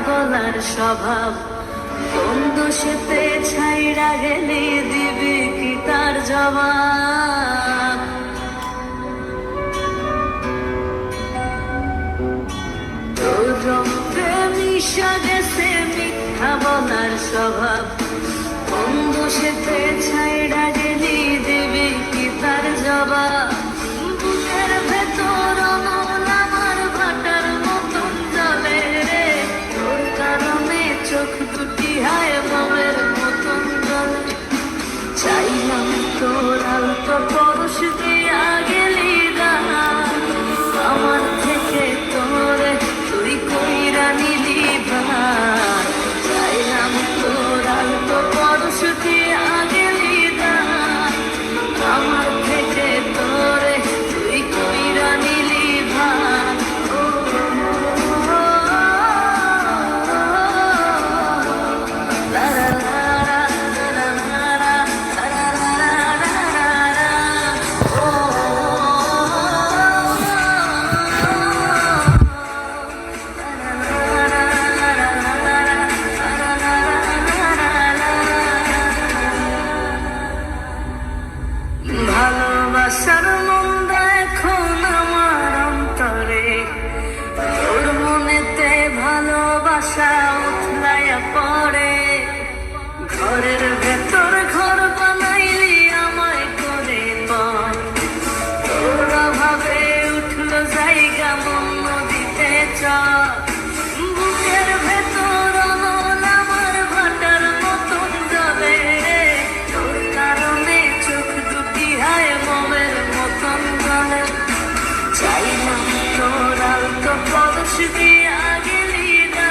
বলার স্বভাব, কোন দোষেতে ছাইড়া গেলি দিবি কি তার জবাব? তোর রক্তে মিশা গেছে মিথ্যা বলার স্বভাব, কোন দোষেতে ছাইড়া গেলি দিবি কি তার জবাব? বুকের ভেতর অনল আমার ভাটার মতন জ্বলে রে, তোর কারণে চোখ দুটি হায় বামের মতন জ্বলে। চাইলাম তোর আলতো পরশ দিয়া গেলি দানা, আমার থেকে তোরে তুই কইরা নিলি ভাই। চাইলাম তোর আলতো পরশ দিয়া গেলি দানা, আমার থেকে তোরে তুই কইরা নিলি ভাই। ভালোবাসার মন্দা এখন আমার অন্তরে, তোর মনেতে ভালোবাসা উথলাইয়া পড়ে। ঘরের ভেতর ঘর বানাইলি আমায় করে পর, তোর অভাবে উঠলো জায়গা মন নদীতে চর। বুকের ভেতর অনল আমার ভাটার মতন জ্বলে রে, তোর কারণে চোখ দুটি হায় মোমের মতন জ্বলে। চাইলাম তোর আলতো পরশ দিয়া গেলি না,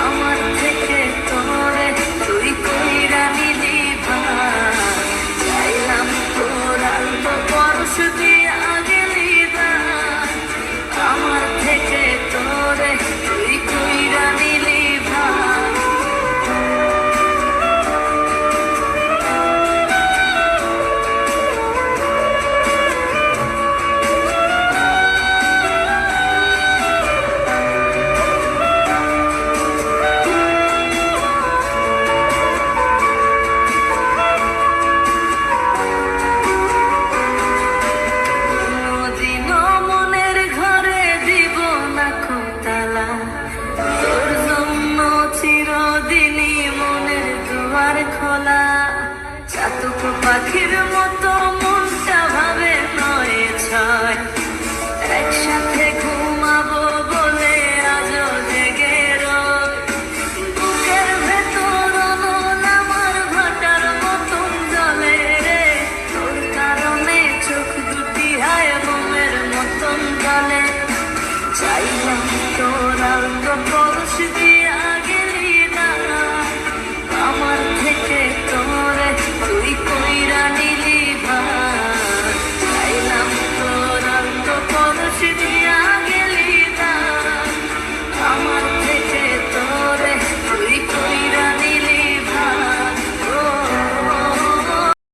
আমার থেকে তোরে তুই কইরা নিলি ভাই। চাইলাম তোর আলতো পরশ দিয়া গেলি না, আমার থেকে তোরে তুই কইরা নিলি ভাই। কোনদিনও মনের ঘরে দিব না খোতালা, তোর জন্য চিরদিনই মনের দুয়ার খোলা। চাতক পাখির মতো মনটা ভাবে নয় ছয়, একসাথে ঘুমাবো বলে আজও জেগে রয়। বুকের ভেতর অনল আমার ভাটার মতন জ্বলে রে, তোর কারণে চোখ দুটি হায় মোমের মতন জ্বলে। চাইলাম তোর আলতো পরশ দিয়ে